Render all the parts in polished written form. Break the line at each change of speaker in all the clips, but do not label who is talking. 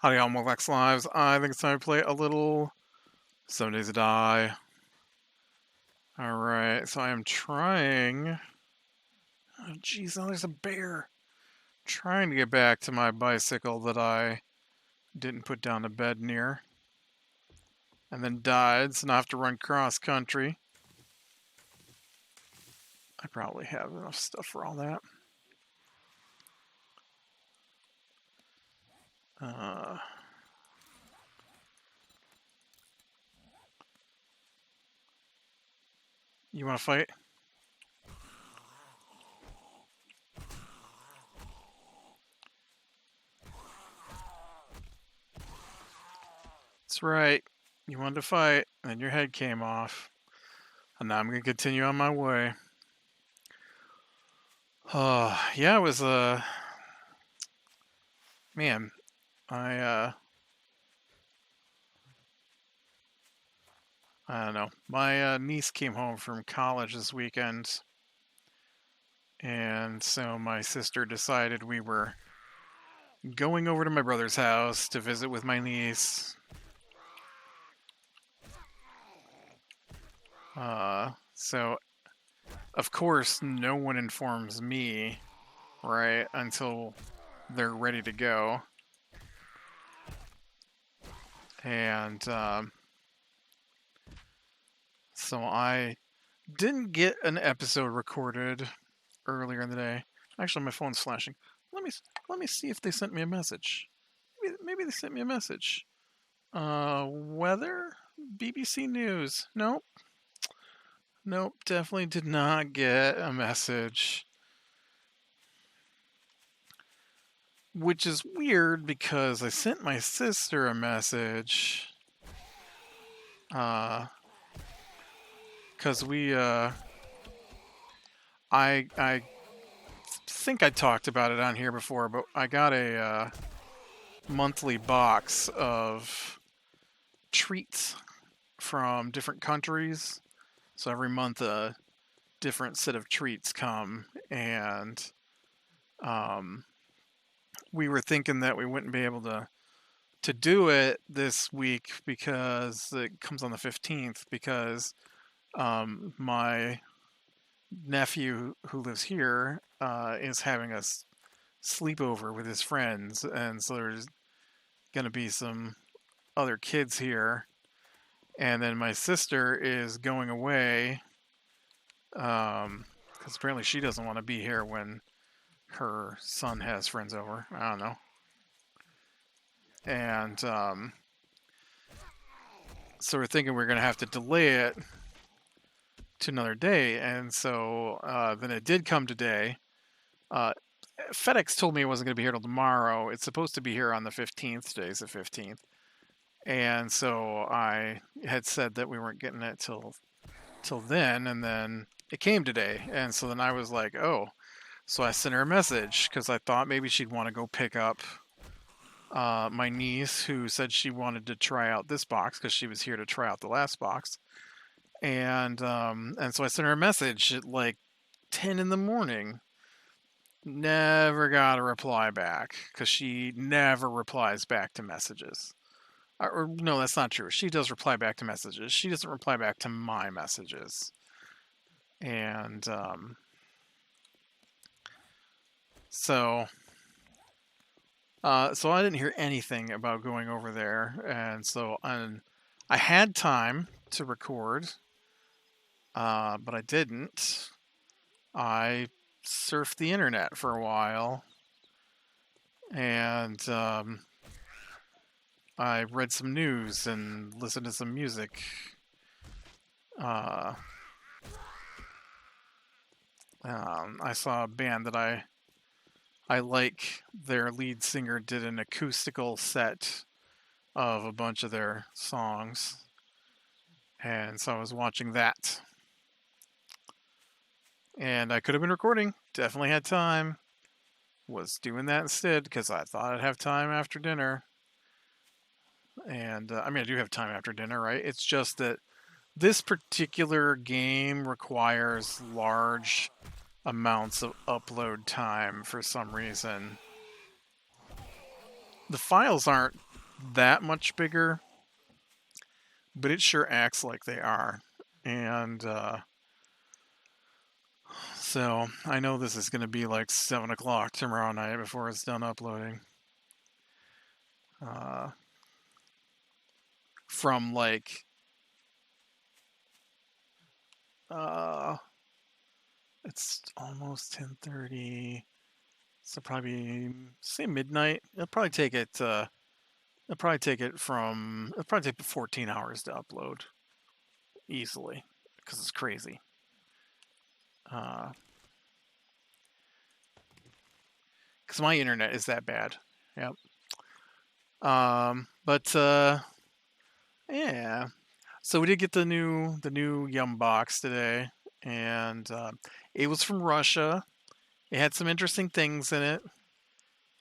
Howdy, all Molex Lives. I think it's time to play a little 7 Days to Die. Alright, so I am trying... Oh, jeez, oh, there's a bear. Trying to get back to my bicycle that I didn't put down to bed near. And then died, so now I have to run cross country. I probably have enough stuff for all that. You want to fight? That's right. You wanted to fight, and your head came off. And now I'm going to continue on my way. Yeah, it was, man, I don't know. My niece came home from college this weekend, and so my sister decided we were going over to my brother's house to visit with my niece. So, of course, no one informs me, right, until they're ready to go. And so I didn't get an episode recorded earlier in the day. Actually, my phone's flashing. Let me see if they sent me a message. Maybe they sent me a message. Weather? BBC News. Nope. Nope, definitely did not get a message. Which is weird because I sent my sister a message. Because I think I talked about it on here before, but I got a monthly box of treats from different countries. So every month a different set of treats come, and we were thinking that we wouldn't be able to do it this week because it comes on the 15th, because my nephew who lives here is having a sleepover with his friends, and so there's going to be some other kids here, and then my sister is going away because apparently she doesn't want to be here when her son has friends over. I don't know. And so we're thinking we're going to have to delay it to another day, and so then it did come today. FedEx told me it wasn't going to be here till tomorrow. It's supposed to be here on the 15th. Today's the 15th. And so I had said that we weren't getting it till then, and then it came today. And so then I was like, oh. So I sent her a message because I thought maybe she'd want to go pick up my niece, who said she wanted to try out this box because she was here to try out the last box. And so I sent her a message at like 10 in the morning. Never got a reply back because she never replies back to messages. Or no, that's not true. She does reply back to messages. She doesn't reply back to my messages. And so I didn't hear anything about going over there, and so I had time to record, but I didn't. I surfed the internet for a while, and I read some news and listened to some music. I saw a band that I like. Their lead singer did an acoustical set of a bunch of their songs, and so I was watching that. And I could have been recording. Definitely had time. Was doing that instead because I thought I'd have time after dinner. And I mean, I do have time after dinner, right? It's just that this particular game requires large amounts of upload time for some reason. The files aren't that much bigger, but it sure acts like they are. And so I know this is going to be like 7 o'clock tomorrow night before it's done uploading. From like uh, it's almost 10:30, so probably say midnight. It'll probably take it. It'll probably take 14 hours to upload easily because it's crazy. Because my internet is that bad. Yep. But yeah. So we did get the new Yum box today, and it was from Russia. It had some interesting things in it.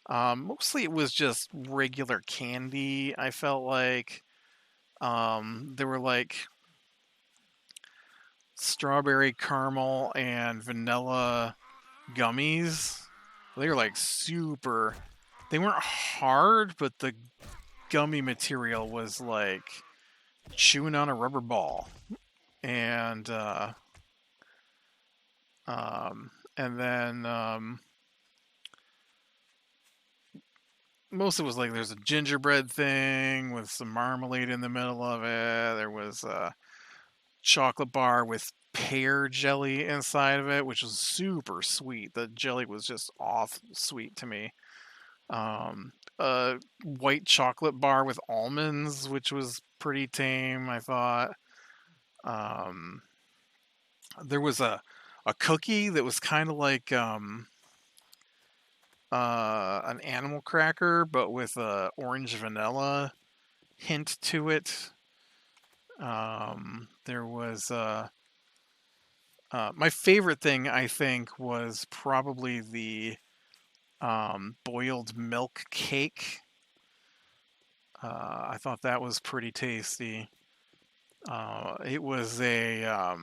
Mostly it was just regular candy. I felt like there were like strawberry caramel and vanilla gummies. They were like super. They weren't hard, but the gummy material was like chewing on a rubber ball. And then most of it was like there's a gingerbread thing with some marmalade in the middle of it. There was a chocolate bar with pear jelly inside of it, which was super sweet. The jelly was just off sweet to me. A white chocolate bar with almonds, which was pretty tame, I thought. Um, there was a cookie that was kind of like an animal cracker, but with a orange vanilla hint to it. There was my favorite thing, I think, was probably the boiled milk cake. I thought that was pretty tasty. It was a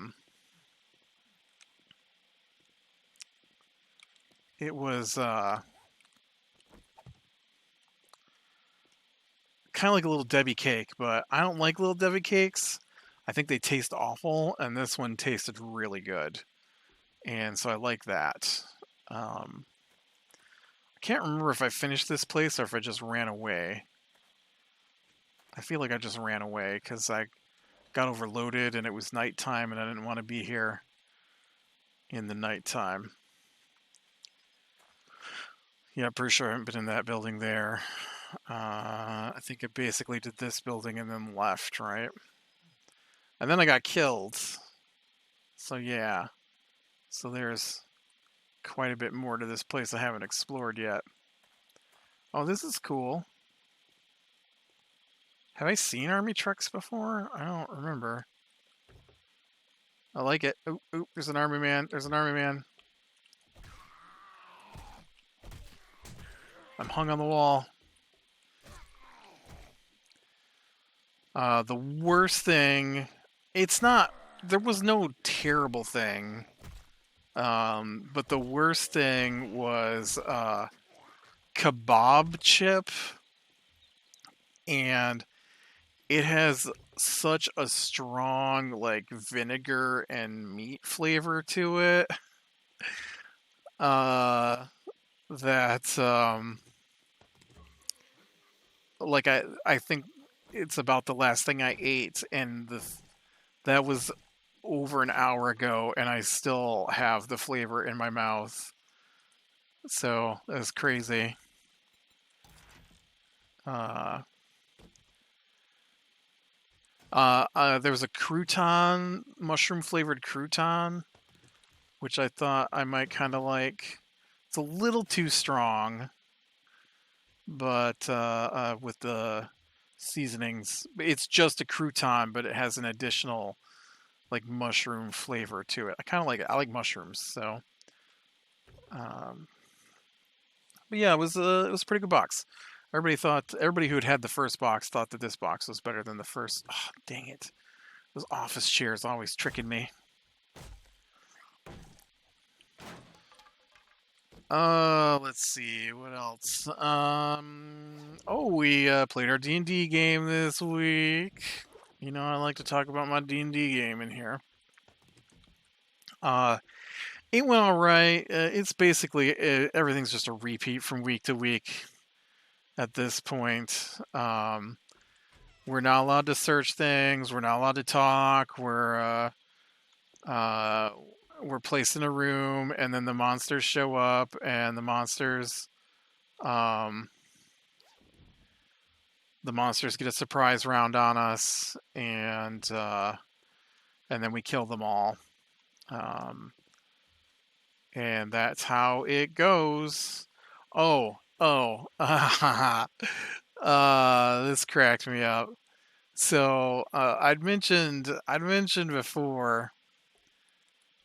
it was kind of like a little Debbie cake, but I don't like little Debbie cakes. I think they taste awful, and this one tasted really good, and so I like that. I can't remember if I finished this place or if I just ran away. I feel like I just ran away because I got overloaded and it was nighttime and I didn't want to be here in the nighttime. Yeah, I'm pretty sure I haven't been in that building there. I think I basically did this building and then left, right? And then I got killed. So yeah. So there's quite a bit more to this place I haven't explored yet. Oh, this is cool. Have I seen army trucks before? I don't remember. I like it. Oop, oop, there's an army man. There's an army man. I'm hung on the wall. The worst thing, it's not, there was no terrible thing. But the worst thing was kebab chip, and it has such a strong like vinegar and meat flavor to it. That like I think it's about the last thing I ate, and that was over an hour ago, and I still have the flavor in my mouth. So that's crazy. Uh, there was a crouton, mushroom flavored crouton, which I thought I might kind of like. It's a little too strong, but with the seasonings, it's just a crouton, but it has an additional like mushroom flavor to it. I kind of like it. I like mushrooms, so. Um, but yeah, it was a pretty good box. Everybody who had the first box thought that this box was better than the first. Oh, dang it! Those office chairs always tricking me. Let's see what else. Oh, we played our D&D game this week. You know, I like to talk about my D&D game in here. It went all right. It's basically everything's just a repeat from week to week at this point. We're not allowed to search things. We're not allowed to talk. Uh, we're placed in a room, and then the monsters show up, and um, the monsters get a surprise round on us, and then we kill them all. Um, and that's how it goes. Oh, this cracked me up. So I'd mentioned before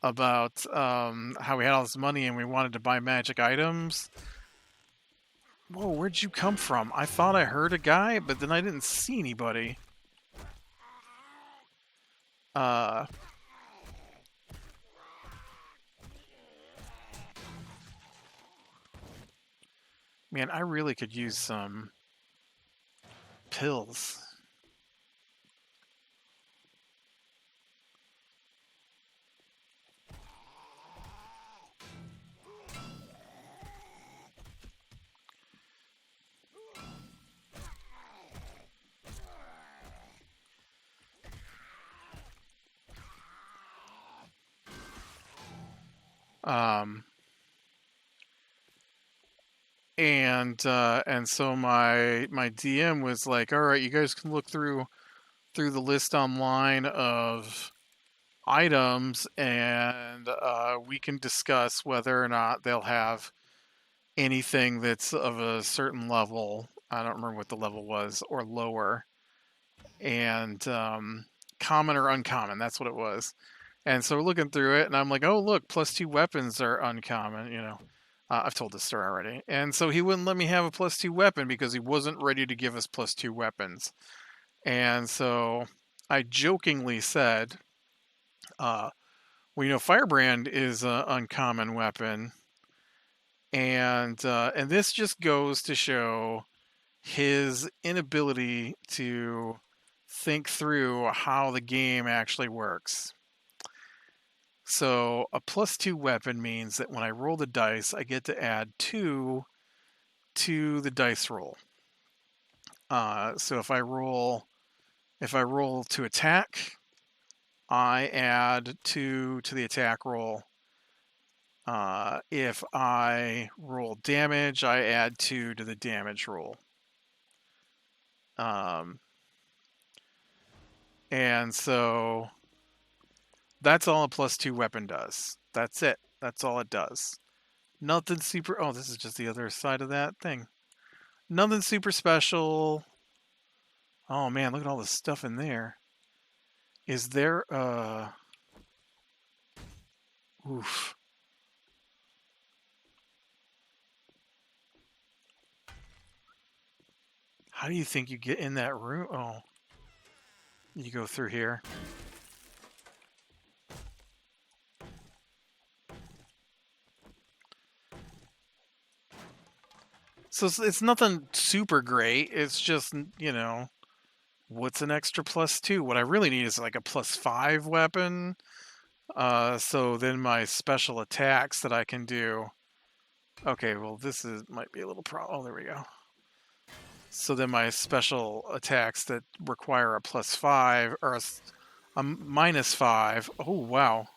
about how we had all this money and we wanted to buy magic items. Whoa, where'd you come from? I thought I heard a guy, but then I didn't see anybody. Uh, Man, I really could use some pills. Um, and so my DM was like, "All right, you guys can look through the list online of items, and we can discuss whether or not they'll have anything that's of a certain level. I don't remember what the level was, or lower, and common or uncommon. That's what it was." And so we're looking through it, and I'm like, "Oh, look, +2 weapons are uncommon." I've told this story already. And so he wouldn't let me have a +2 weapon because he wasn't ready to give us +2 weapons. And so I jokingly said, "Well, Firebrand is an uncommon weapon, and this just goes to show his inability to think through how the game actually works." So a +2 weapon means that when I roll the dice, I get to add 2 to the dice roll. So if I roll to attack, I add 2 to the attack roll. If I roll damage, I add 2 to the damage roll. And so that's all a +2 weapon does. That's it. That's all it does. Nothing super. Oh, this is just the other side of that thing. Nothing super special. Oh man, look at all the stuff in there. Is there oof. How do you think you get in that room? Oh, you go through here. So it's nothing super great. It's just, what's an extra +2? What I really need is like a +5 weapon. So then my special attacks that I can do. Okay, well might be a little problem. Oh, there we go. So then my special attacks that require a +5 or a -5. Oh wow.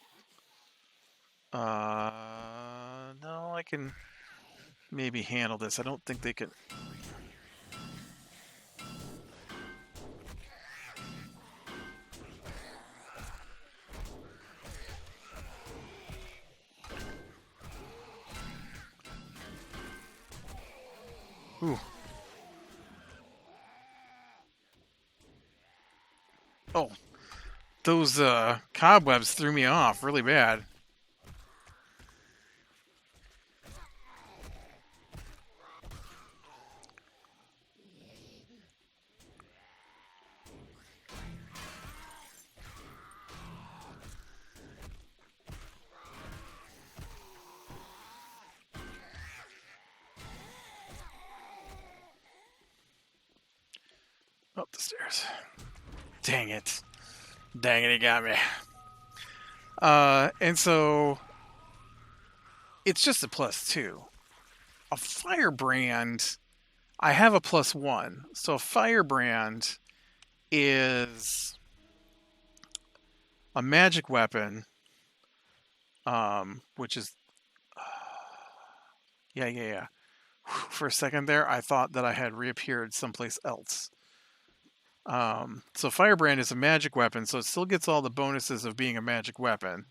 No, I can maybe handle this. I don't think they can. Ooh. Oh, those cobwebs threw me off really bad. up the stairs. Dang it. Dang it, he got me. And so it's just a +2. A firebrand, I have a +1. So a firebrand is a magic weapon, which is yeah. For a second there, I thought that I had reappeared someplace else. So Firebrand is a magic weapon, so it still gets all the bonuses of being a magic weapon.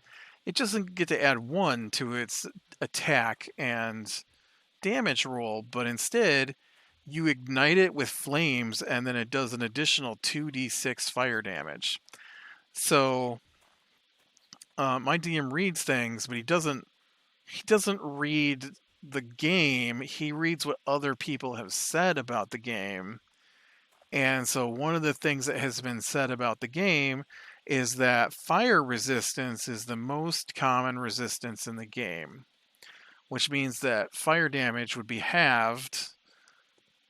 It doesn't get to add 1 to its attack and damage roll, but instead you ignite it with flames and then it does an additional 2d6 fire damage. So my DM reads things, but he doesn't read the game. He reads what other people have said about the game. And so one of the things that has been said about the game is that fire resistance is the most common resistance in the game, which means that fire damage would be halved,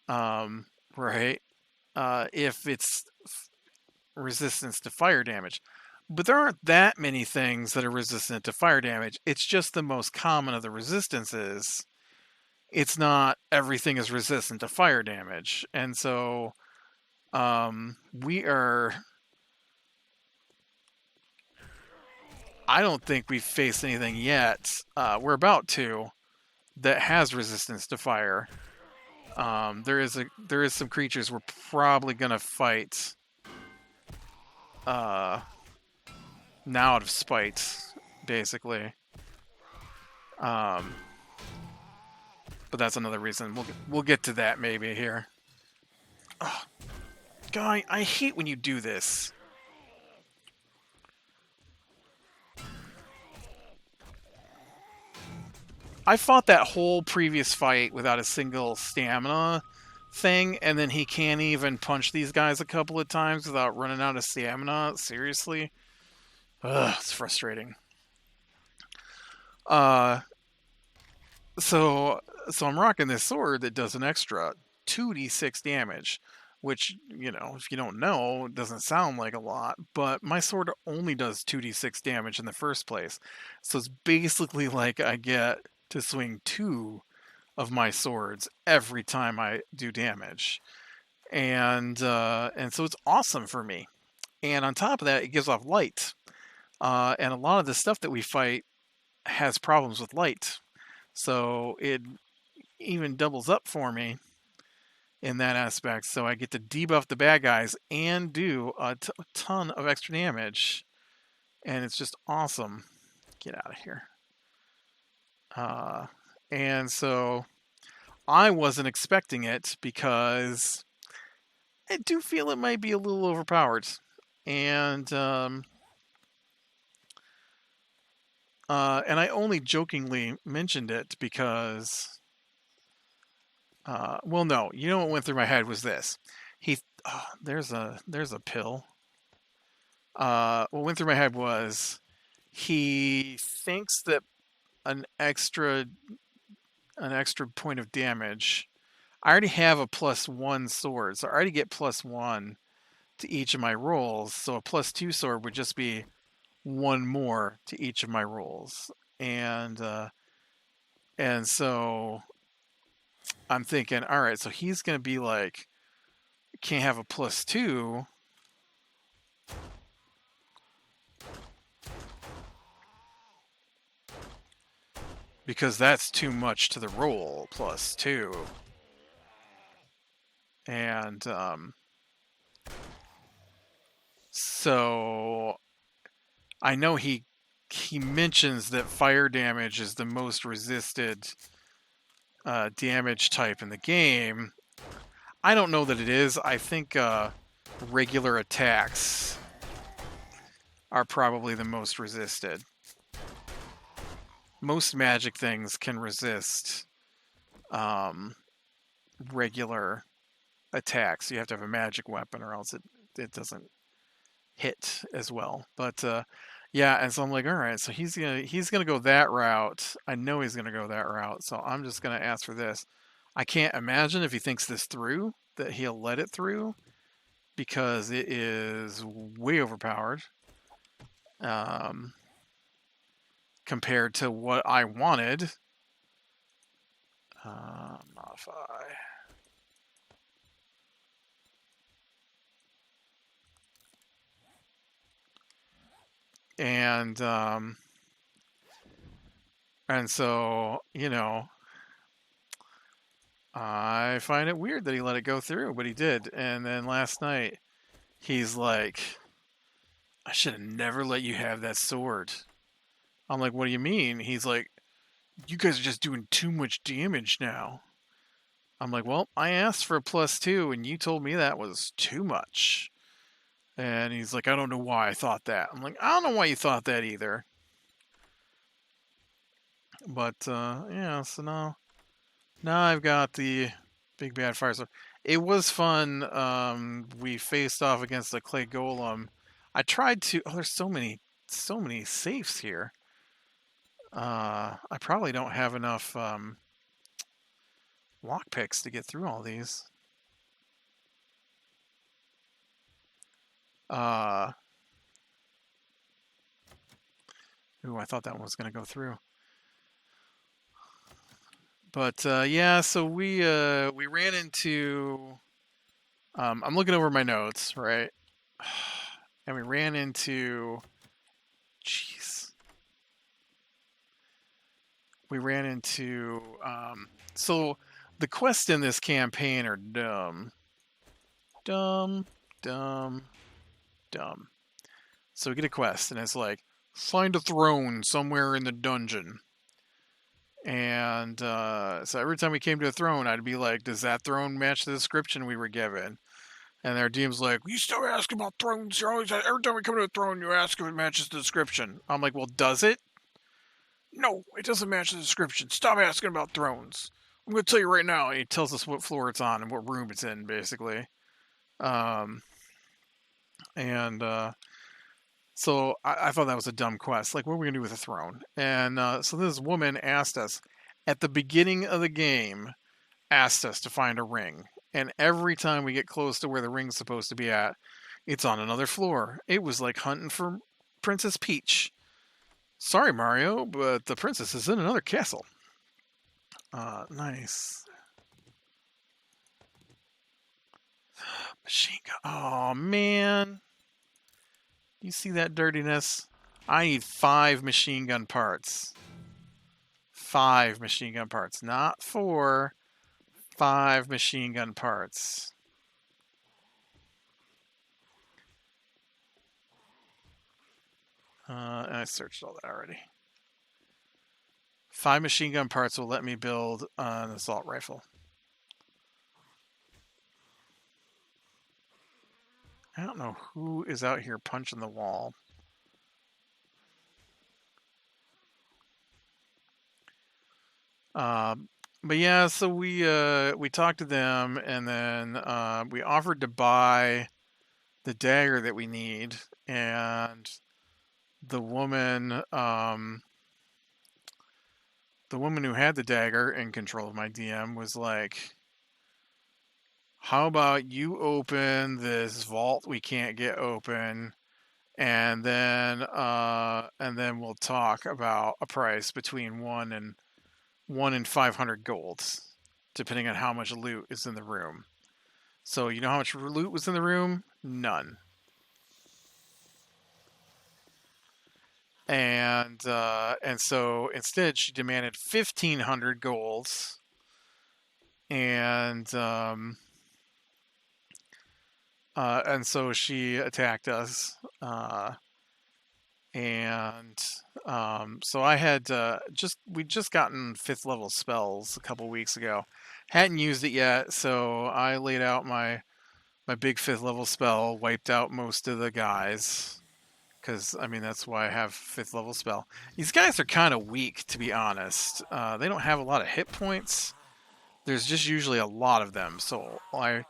right? If it's resistance to fire damage. But there aren't that many things that are resistant to fire damage. It's just the most common of the resistances. It's not everything is resistant to fire damage. And so we are... I don't think we've faced anything yet. We're about to that has resistance to fire. There is some creatures we're probably gonna fight now out of spite, basically. But that's another reason. We'll get to that maybe here. Oh, guy, I hate when you do this. I fought that whole previous fight without a single stamina thing, and then he can't even punch these guys a couple of times without running out of stamina. Seriously? Ugh, it's frustrating. So I'm rocking this sword that does an extra 2d6 damage, which, you know, if you don't know, doesn't sound like a lot, but my sword only does 2d6 damage in the first place. So it's basically like I get to swing 2 of my swords every time I do damage. And so it's awesome for me. And on top of that, it gives off light. And a lot of the stuff that we fight has problems with light. So it even doubles up for me in that aspect. So I get to debuff the bad guys and do a ton of extra damage. And it's just awesome. Get out of here. And so I wasn't expecting it because I do feel it might be a little overpowered. And I only jokingly mentioned it because, well, no, you know what went through my head was this. There's a pill. What went through my head was he thinks that an extra point of damage. I already have a +1 sword, so I already get +1 to each of my rolls. So a +2 sword would just be 1 more to each of my rolls, and so I'm thinking, all right, so he's gonna be like, can't have a +2. Because that's too much to the roll, +2. And so I know he mentions that fire damage is the most resisted damage type in the game. I don't know that it is. I think regular attacks are probably the most resisted. Most magic things can resist regular attacks. You have to have a magic weapon or else it doesn't hit as well. But yeah, and so I'm like, all right, so he's gonna go that route. I know he's gonna go that route, so I'm just gonna ask for this. I can't imagine if he thinks this through that he'll let it through. because it is way overpowered um, compared to what I wanted. Modify. And so, I find it weird that he let it go through, but he did. And then last night, he's like, I should have never let you have that sword. I'm like, what do you mean? He's like, you guys are just doing too much damage now. I'm like, well, I asked for a +2, and you told me that was too much. And he's like, I don't know why I thought that. I'm like, I don't know why you thought that either. But, yeah, so now I've got the big bad fire sword. It was fun. We faced off against the clay golem. I tried to. Oh, there's so many safes here. I probably don't have enough lockpicks to get through all these. Ooh, I thought that one was going to go through. But yeah, so we ran into. I'm looking over my notes, right? And we ran into. Jeez. We ran into. So the quests in this campaign are dumb. Dumb, dumb, dumb. So we get a quest, and it's like, find a throne somewhere in the dungeon. And so every time we came to a throne, I'd be like, does that throne match the description we were given? And our DM's like, you still ask about thrones. You're always, every time we come to a throne, you ask if it matches the description. I'm like, well, does it? No, it doesn't match the description. Stop asking about thrones. I'm going to tell you right now. And he tells us what floor it's on and what room it's in, basically. And so I thought that was a dumb quest. Like, what are we going to do with a throne? And so this woman asked us, at the beginning of the game, asked us to find a ring. And every time we get close to where the ring's supposed to be at, it's on another floor. It was like hunting for Princess Peach. Sorry, Mario, but the princess is in another castle. Nice. Machine gun. Oh, man. You see that dirtiness? I need 5 machine gun parts. 5 machine gun parts. Not 4. 5 machine gun parts. I searched all that already. 5 machine gun parts will let me build an assault rifle. I don't know who is out here punching the wall. But yeah, so we talked to them, and then we offered to buy the dagger that we need, and the woman who had the dagger in control of my DM was like, how about you open this vault we can't get open, and then we'll talk about a price between 1 and 500 golds, depending on how much loot is in the room. So you know how much loot was in the room? None. And so instead she demanded 1,500 golds, and so she attacked us, and so I had we'd just gotten 5th level spells a couple weeks ago, hadn't used it yet, so I laid out my big 5th level spell, wiped out most of the guys, because I mean that's why I have 5th level spell. These guys are kind of weak, to be honest. They don't have a lot of hit points. There's just usually a lot of them, so I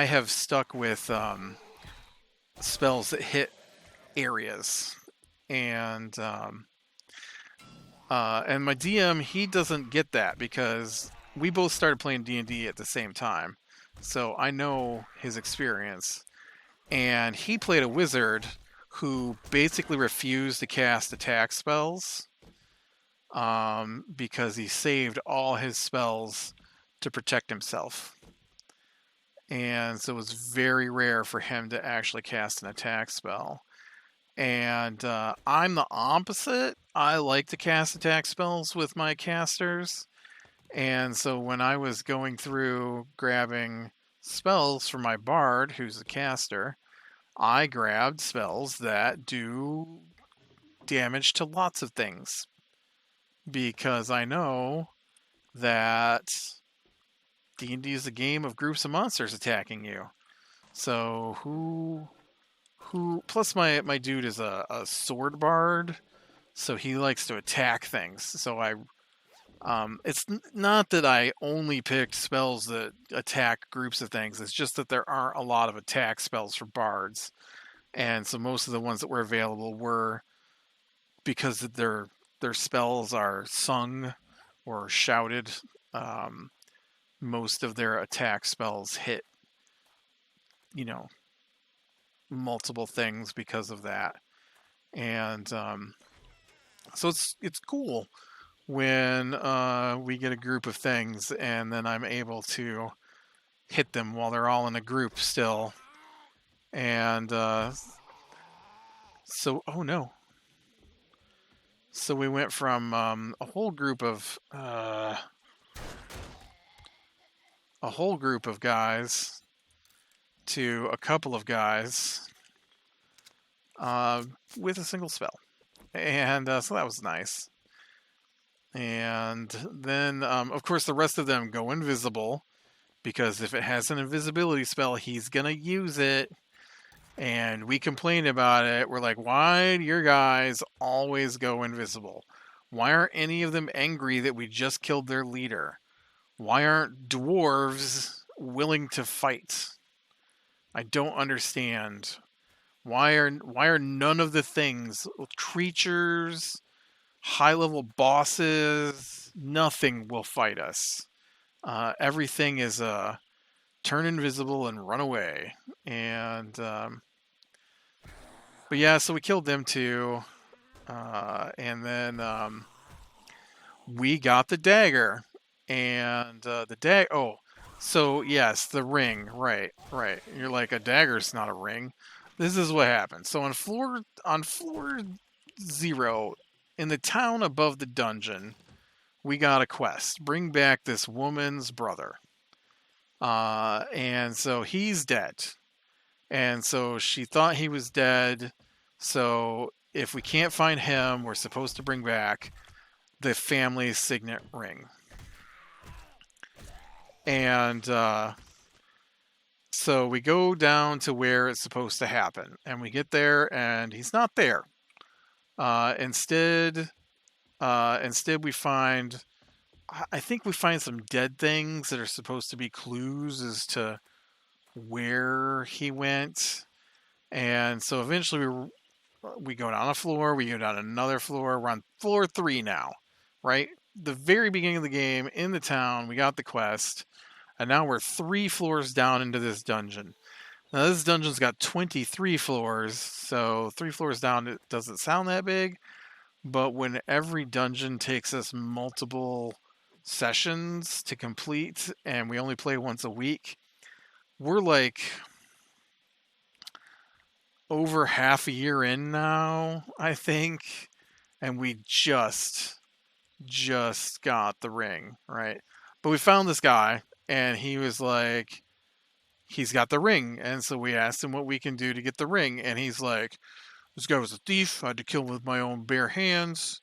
have stuck with spells that hit areas, and my DM, he doesn't get that because we both started playing D&D at the same time, so I know his experience. and he played a wizard who basically refused to cast attack spells because he saved all his spells to protect himself. And so it was very rare for him to actually cast an attack spell. And I'm the opposite. I like to cast attack spells with my casters. And so when I was going through grabbing spells for my bard, who's a caster, I grabbed spells that do damage to lots of things. Because I know that D&D is a game of groups of monsters attacking you. So who plus my dude is a sword bard, so he likes to attack things. So it's not that I only picked spells that attack groups of things. It's just that there aren't a lot of attack spells for bards, and so most of the ones that were available were because their spells are sung or shouted. Um, Most of their attack spells hit, you know, multiple things because of that, and so it's cool when we get a group of things and then I'm able to hit them while they're all in a group still. And oh no. So we went from a whole group of guys to a couple of guys with a single spell, and so that was nice. And then, of course, the rest of them go invisible because if it has an invisibility spell, he's gonna use it. And we complain about it. We're like, why do your guys always go invisible? Why aren't any of them angry that we just killed their leader? Why aren't dwarves willing to fight? I don't understand. Why are none of the things, creatures, high level bosses, nothing will fight us? Everything is turn invisible and run away. And but yeah, so we killed them too, and then we got the dagger, and the dag. Oh, so yes, the ring. Right, right. You're like a dagger's not a ring. This is what happened. So on floor 0, in the town above the dungeon, we got a quest: bring back this woman's brother. And so he's dead. And so she thought he was dead. So if we can't find him, we're supposed to bring back the family's signet ring. And so we go down to where it's supposed to happen. And we get there, and he's not there. Instead, we find, I think we find some dead things that are supposed to be clues as to where he went. And so eventually we go down a floor, we go down another floor. We're on floor 3 now, right? The very beginning of the game in the town, we got the quest, and now we're 3 floors down into this dungeon. Now this dungeon's got 23 floors, so 3 floors down, it doesn't sound that big, but when every dungeon takes us multiple sessions to complete, and we only play once a week, we're like over half a year in now, I think, and we just got the ring, right? But we found this guy, and he was like, he's got the ring, and so we asked him what we can do to get the ring, and he's like, this guy was a thief. I had to kill him with my own bare hands.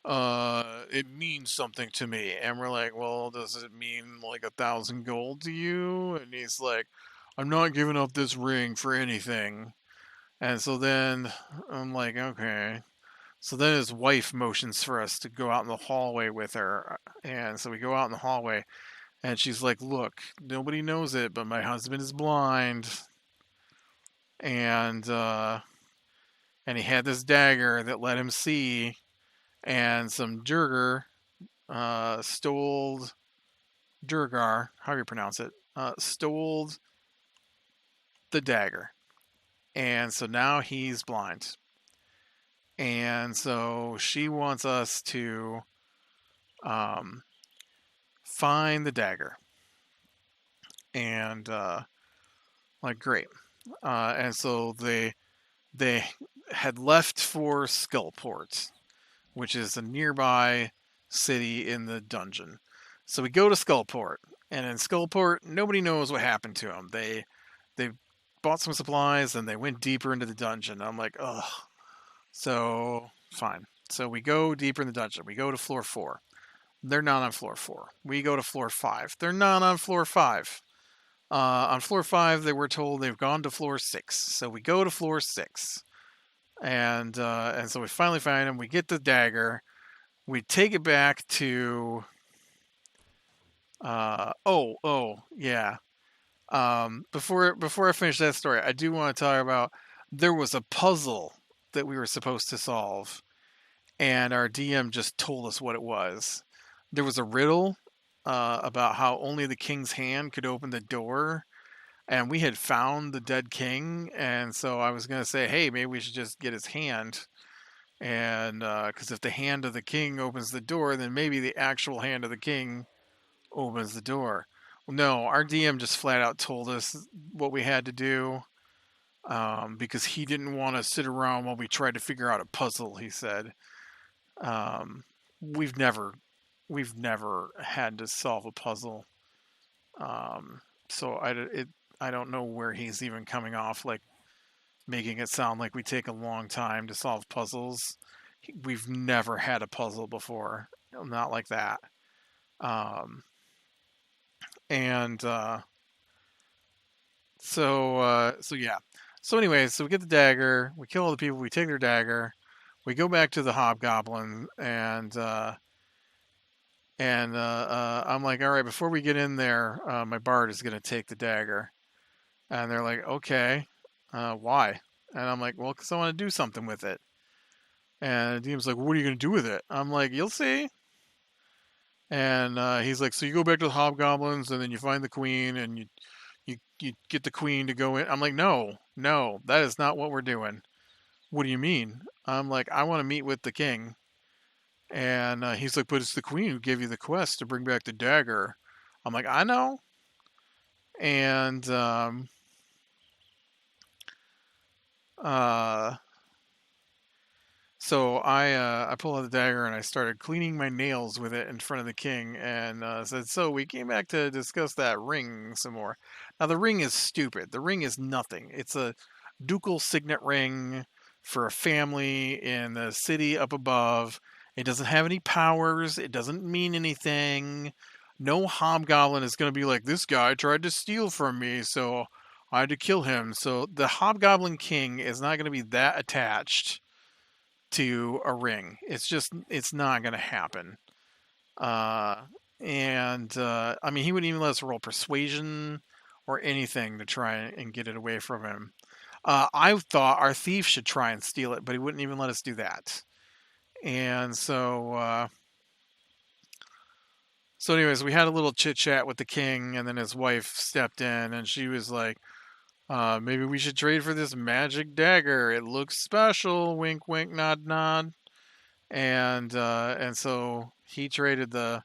It means something to me. And we're like, well, does it mean like 1,000 gold to you? And he's like, I'm not giving up this ring for anything. And so then I'm like, okay. So then his wife motions for us to go out in the hallway with her. And so we go out in the hallway, and she's like, look, nobody knows it, but my husband is blind. And he had this dagger that let him see. And some Durgar stole Durgar, how do you pronounce it? Stole the dagger. And so now he's blind. And so she wants us to um, find the dagger. And like, great. And so they had left for Skullport, which is a nearby city in the dungeon. So we go to Skullport, and in Skullport, nobody knows what happened to them. They bought some supplies and they went deeper into the dungeon. I'm like, ugh. So fine. So we go deeper in the dungeon. We go to floor 4. They're not on floor 4. We go to floor 5. They're not on floor 5. On floor 5, they were told they've gone to floor 6. So we go to floor 6. And so we finally find him. We get the dagger. We take it back to. Yeah. Before I finish that story, I do want to talk about there was a puzzle that we were supposed to solve, and our DM just told us what it was. There was a riddle about how only the king's hand could open the door, and we had found the dead king, and so I was gonna say, hey, maybe we should just get his hand, and because if the hand of the king opens the door, then maybe the actual hand of the king opens the door. Well, no, our DM just flat out told us what we had to do because he didn't want to sit around while we tried to figure out a puzzle. He said, um, "We've never had to solve a puzzle, so I don't know where he's even coming off like making it sound like we take a long time to solve puzzles. We've never had a puzzle before, not like that." Um, and so yeah. So anyways, so we get the dagger, we kill all the people, we take their dagger, we go back to the hobgoblin, and I'm like, all right, before we get in there, my bard is gonna take the dagger, and they're like, okay, why? And I'm like, well, because I want to do something with it. And Deem's like, what are you gonna do with it? I'm like, you'll see. And he's like, so you go back to the hobgoblins, and then you find the queen, and you get the queen to go in. I'm like, no, that is not what we're doing. What do you mean? I'm like, I want to meet with the king. And he's like, but it's the queen who gave you the quest to bring back the dagger. I'm like, I know. And uh, so I pulled out the dagger and I started cleaning my nails with it in front of the king and said, so we came back to discuss that ring some more. Now the ring is stupid. The ring is nothing. It's a ducal signet ring for a family in the city up above. It doesn't have any powers. It doesn't mean anything. No hobgoblin is going to be like, this guy tried to steal from me, so I had to kill him. So the hobgoblin king is not going to be that attached to a ring. It's not going to happen. Uh, and I mean, he wouldn't even let us roll persuasion or anything to try and get it away from him. I thought our thief should try and steal it, but he wouldn't even let us do that. And so anyways, we had a little chit chat with the king, and then his wife stepped in, and she was like, maybe we should trade for this magic dagger. It looks special. Wink, wink, nod, nod. And so he traded the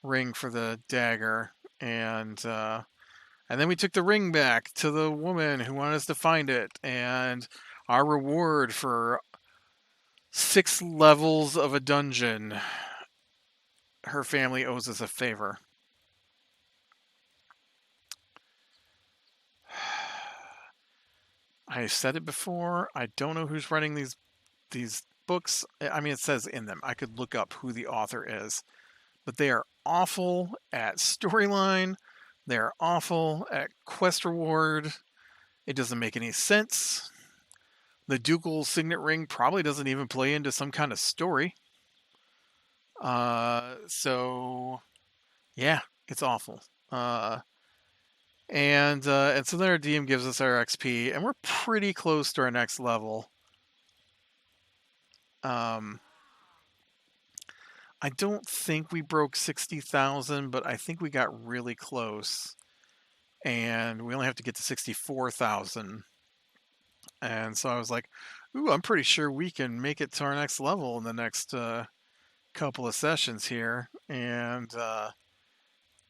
ring for the dagger, and then we took the ring back to the woman who wanted us to find it, and our reward for 6 levels of a dungeon, her family owes us a favor. I've said it before. I don't know who's running these books. I mean, it says in them. I could look up who the author is, but they are awful at storyline. They're awful at quest reward. It doesn't make any sense. The ducal signet ring probably doesn't even play into some kind of story. So yeah, it's awful. And so then our DM gives us our XP, and we're pretty close to our next level. I don't think we broke 60,000, but I think we got really close, and we only have to get to 64,000. And so I was like, ooh, I'm pretty sure we can make it to our next level in the next couple of sessions here. And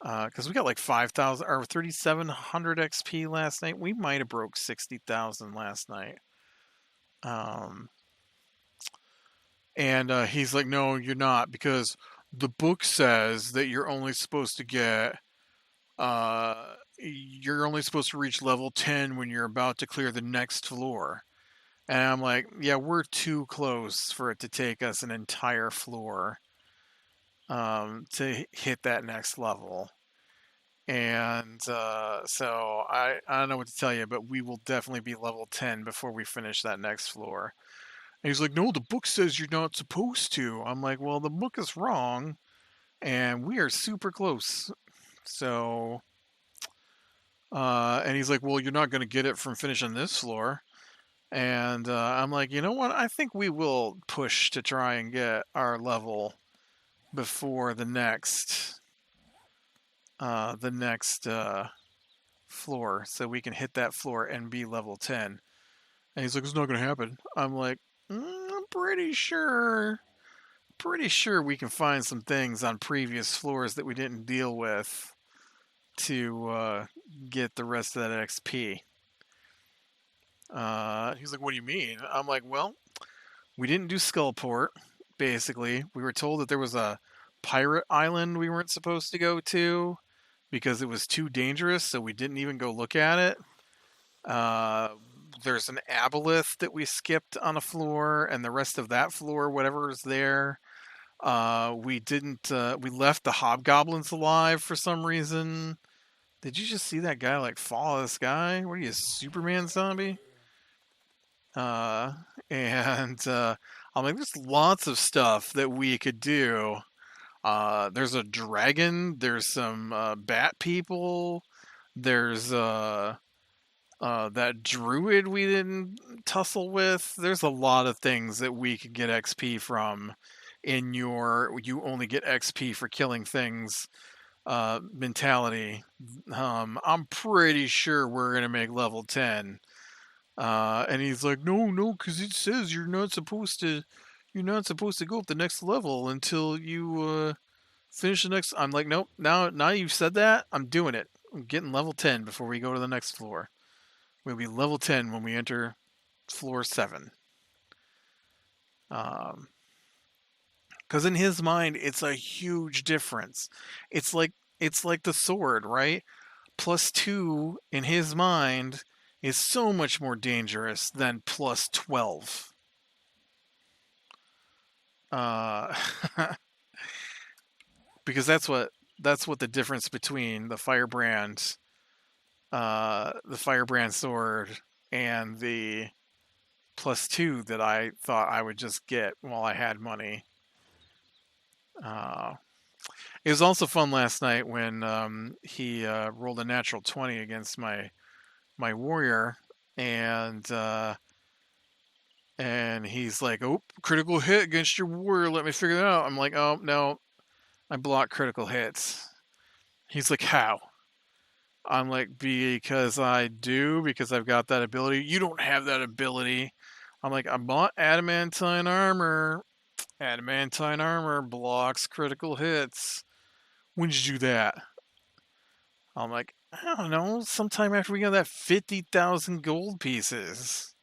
because we got like 5,000 or 3,700 XP last night. We might have broke 60,000 last night. Um, and he's like, no, you're not, because the book says that you're only supposed to get, you're only supposed to reach level 10 when you're about to clear the next floor. And I'm like, yeah, we're too close for it to take us an entire floor to hit that next level. And so I don't know what to tell you, but we will definitely be level 10 before we finish that next floor. And he's like, no, the book says you're not supposed to. I'm like, well, the book is wrong, and we are super close. So, and he's like, well, you're not going to get it from finishing this floor. And I'm like, you know what? I think we will push to try and get our level before the next floor, so we can hit that floor and be level 10. And he's like, it's not going to happen. I'm like, I'm pretty sure we can find some things on previous floors that we didn't deal with to get the rest of that XP. He's like, what do you mean? I'm like, well, we didn't do Skullport, basically. We were told that there was a pirate island we weren't supposed to go to because it was too dangerous, so we didn't even go look at it. There's an aboleth that we skipped on a floor, and the rest of that floor, whatever is there, we didn't. We left the hobgoblins alive for some reason. Did you just see that guy like fall out of the sky? What are you, a Superman zombie? Uh, and I'm like, there's lots of stuff that we could do. There's a dragon. There's some bat people. There's that druid we didn't tussle with. There's a lot of things that we could get XP from in your you only get XP for killing things mentality. I'm pretty sure we're gonna make level 10. And he's like, no, because it says you're not supposed to go up the next level until you finish the next. I'm like, nope. Now you've said that, I'm doing it. I'm getting level 10 before we go to the next floor. We'll be level 10 when we enter floor 7. Because in his mind, it's a huge difference. It's like the sword, right? +2 in his mind is so much more dangerous than +12. Uh, because that's what the difference between the firebrand sword and the +2 that I thought I would just get while I had money. It was also fun last night when he rolled a natural 20 against my warrior, and he's like, "Oh, critical hit against your warrior. Let me figure that out." I'm like, "Oh no, I block critical hits." He's like, "How?" I'm like, "Because I do, because I've got that ability." "You don't have that ability." I'm like, "I bought adamantine armor. Adamantine armor blocks critical hits." "When did you do that?" I'm like, "I don't know, sometime after we got that 50,000 gold pieces."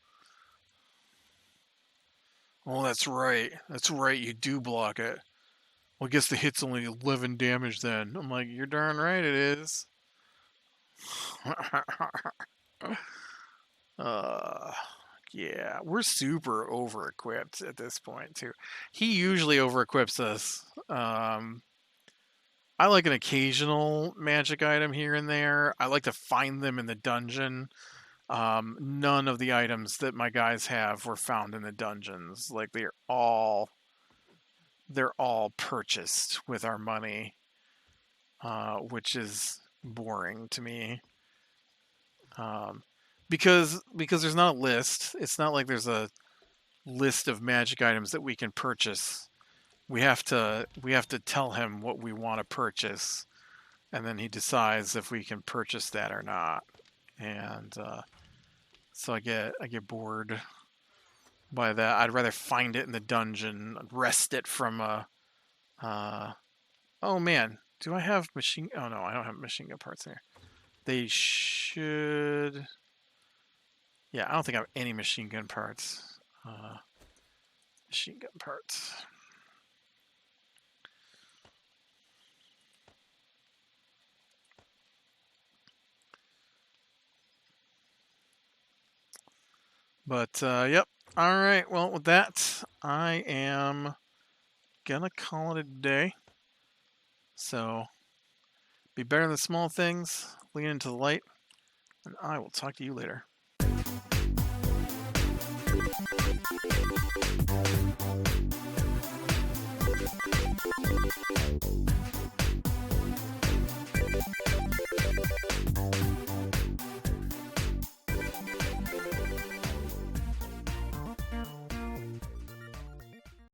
"Oh, that's right. That's right, you do block it." "Well, I guess the hit's only 11 damage then." I'm like, "You're darn right it is." uh, yeah, we're super over equipped at this point, too. He usually over equips us. I like an occasional magic item here and there. I like to find them in the dungeon. None of the items that my guys have were found in the dungeons. Like they're all purchased with our money, which is boring to me. Um, because there's not a list. It's not like there's a list of magic items that we can purchase. We have to tell him what we want to purchase, and then he decides if we can purchase that or not. And So I get bored by that. I'd rather find it in the dungeon, wrest it from a. Oh man, do I have machine? Oh no, I don't have machine gun parts here. They should. Yeah, I don't think I have any machine gun parts. Machine gun parts. But yep. All right. Well, with that, I am gonna call it a day. So be better than the small things. Lean into the light, and I will talk to you later.